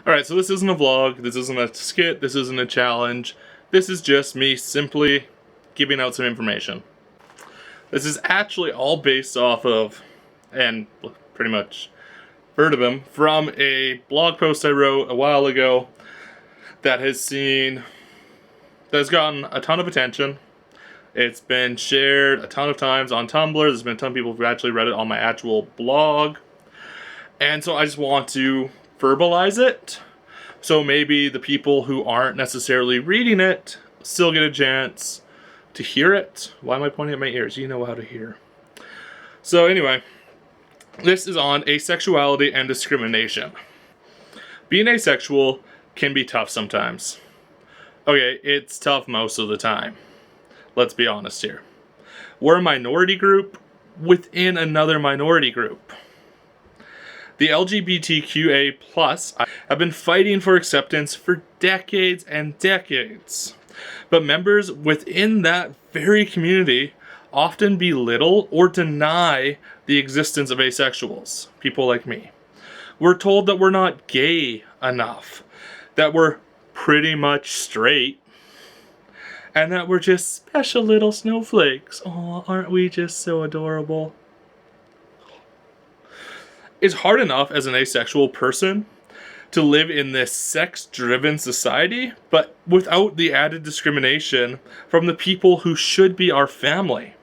Alright, so this isn't a vlog, this isn't a skit, this isn't a challenge. This is just me simply giving out some information. This is actually all based off of, and pretty much verbatim, from a blog post I wrote a while ago that has gotten a ton of attention. It's been shared a ton of times on Tumblr. There's been a ton of people who've actually read it on my actual blog. And so I just want to verbalize it. So maybe the people who aren't necessarily reading it still get a chance to hear it. Why am I pointing at my ears? You know how to hear. So anyway, this is on asexuality and discrimination. Being asexual can be tough sometimes. Okay, it's tough most of the time. Let's be honest here. We're a minority group within another minority group. The LGBTQA+ have been fighting for acceptance for decades and decades. But members within that very community often belittle or deny the existence of asexuals, people like me. We're told that we're not gay enough, that we're pretty much straight, and that we're just special little snowflakes. Aw, aren't we just so adorable? It's hard enough as an asexual person to live in this sex-driven society, but without the added discrimination from the people who should be our family.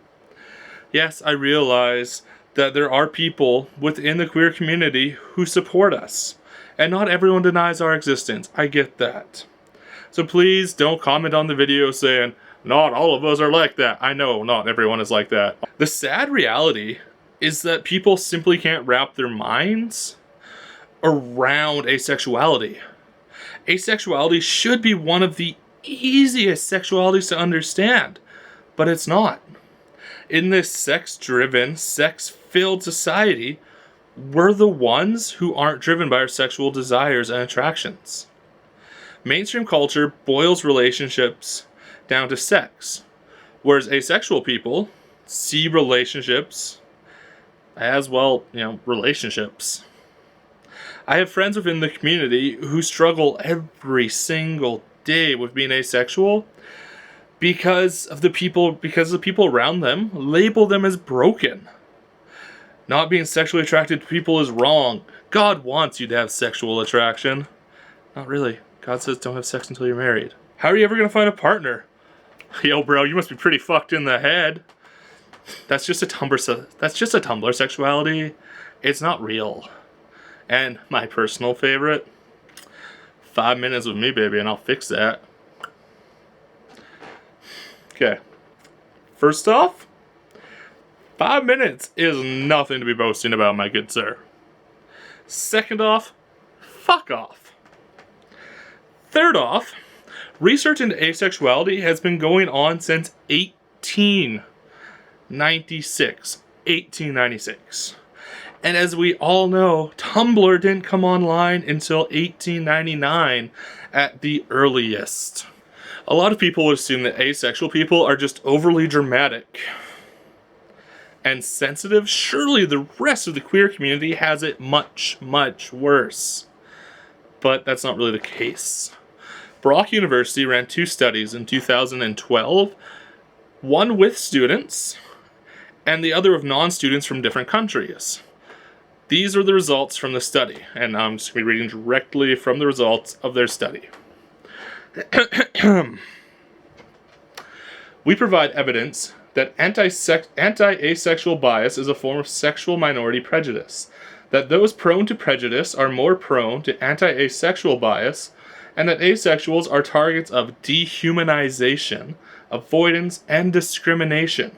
Yes, I realize that there are people within the queer community who support us, and not everyone denies our existence. I get that. So please don't comment on the video saying, not all of us are like that. I know not everyone is like that. The sad reality is that people simply can't wrap their minds around asexuality. Asexuality should be one of the easiest sexualities to understand, but it's not. In this sex-driven, sex-filled society, we're the ones who aren't driven by our sexual desires and attractions. Mainstream culture boils relationships down to sex, whereas asexual people see relationships as, well, relationships. I have friends within the community who struggle every single day with being asexual because the people around them label them as broken. Not being sexually attracted to people is wrong. God wants you to have sexual attraction. Not really. God says don't have sex until you're married. How are you ever going to find a partner? Yo, bro, you must be pretty fucked in the head. That's just a Tumblr sexuality. It's not real. And my personal favorite, 5 minutes with me, baby, and I'll fix that. Okay. First off, 5 minutes is nothing to be boasting about, my good sir. Second off, fuck off. Third off, research into asexuality has been going on since 1896. And as we all know, Tumblr didn't come online until 1899 at the earliest. A lot of people would assume that asexual people are just overly dramatic and sensitive. Surely the rest of the queer community has it much, much worse. But that's not really the case. Brock University ran 2 studies in 2012, one with students and the other of non-students from different countries. These are the results from the study, and I'm just going to be reading directly from the results of their study. We provide evidence that anti-asexual bias is a form of sexual minority prejudice, that those prone to prejudice are more prone to anti-asexual bias, and that asexuals are targets of dehumanization, avoidance, and discrimination.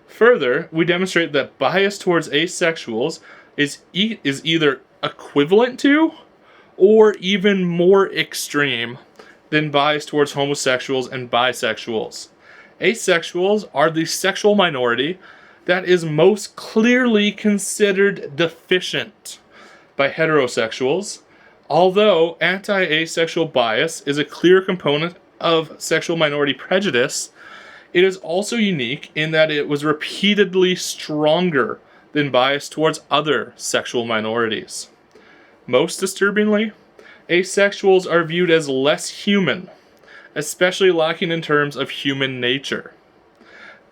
Further, we demonstrate that bias towards asexuals is either equivalent to or even more extreme than bias towards homosexuals and bisexuals. Asexuals are the sexual minority that is most clearly considered deficient by heterosexuals, although anti-asexual bias is a clear component of sexual minority prejudice. It is also unique in that it was repeatedly stronger than bias towards other sexual minorities. Most disturbingly, Asexuals are viewed as less human, especially lacking in terms of human nature.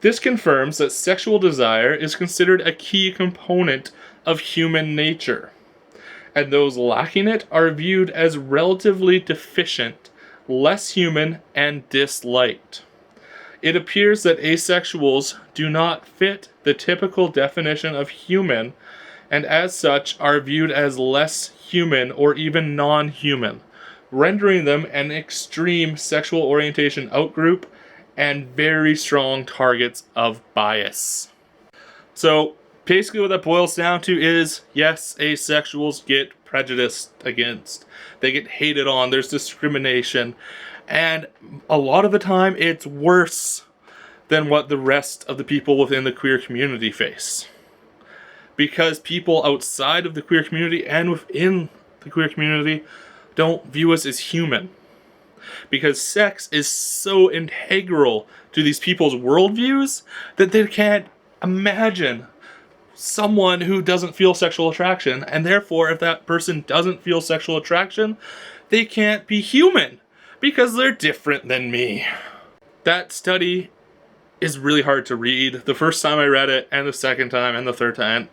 This confirms that sexual desire is considered a key component of human nature, and those lacking it are viewed as relatively deficient, less human, and disliked. It appears that asexuals do not fit the typical definition of human, and as such are viewed as less human or even non-human, rendering them an extreme sexual orientation outgroup and very strong targets of bias. So basically what that boils down to is, yes, asexuals get prejudiced against. They get hated on. There's discrimination. And a lot of the time it's worse than what the rest of the people within the queer community face. Because people outside of the queer community and within the queer community don't view us as human. Because sex is so integral to these people's worldviews that they can't imagine someone who doesn't feel sexual attraction, and therefore if that person doesn't feel sexual attraction, they can't be human because they're different than me. That study is really hard to read. The first time I read it, and the second time, and the third time,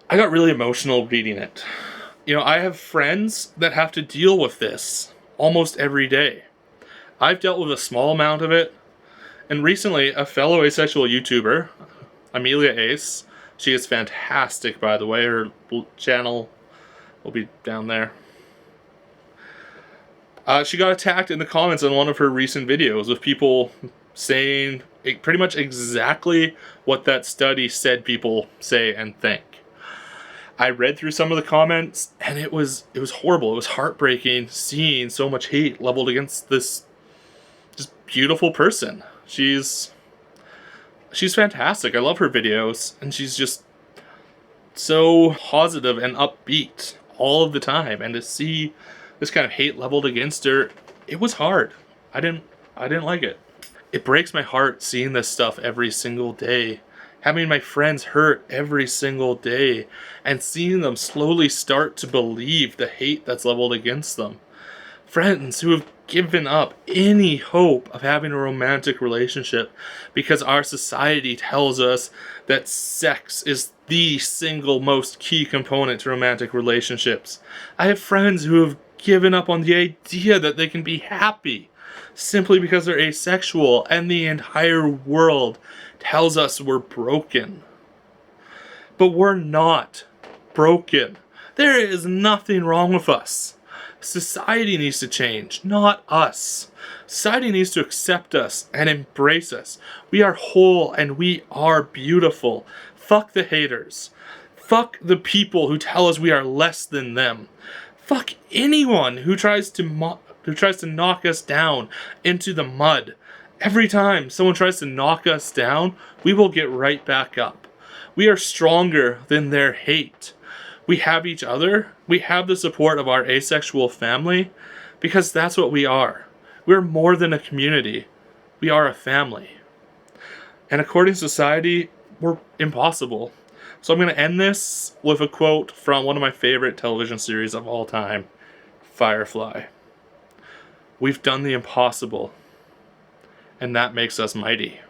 I got really emotional reading it. You know, I have friends that have to deal with this almost every day. I've dealt with a small amount of it, and recently a fellow asexual YouTuber, Amelia Ace, she is fantastic, by the way, her channel will be down there. She got attacked in the comments on one of her recent videos with people saying pretty much exactly what that study said people say and think. I read through some of the comments, and it was horrible. It was heartbreaking seeing so much hate leveled against this just beautiful person. She's fantastic. I love her videos, and she's just so positive and upbeat all of the time. And to see this kind of hate leveled against her, it was hard. I didn't like it. It breaks my heart seeing this stuff every single day. Having my friends hurt every single day, and seeing them slowly start to believe the hate that's leveled against them. Friends who have given up any hope of having a romantic relationship because our society tells us that sex is the single most key component to romantic relationships. I have friends who have given up on the idea that they can be happy simply because they're asexual, and the entire world tells us we're broken. But we're not broken. There is nothing wrong with us. Society needs to change, not us. Society needs to accept us and embrace us. We are whole and we are beautiful. Fuck the haters. Fuck the people who tell us we are less than them. Fuck anyone who tries to knock us down into the mud. Every time someone tries to knock us down, we will get right back up. We are stronger than their hate. We have each other. We have the support of our asexual family, because that's what we are. We're more than a community. We are a family. And according to society, we're impossible. So I'm going to end this with a quote from one of my favorite television series of all time, Firefly. We've done the impossible, and that makes us mighty.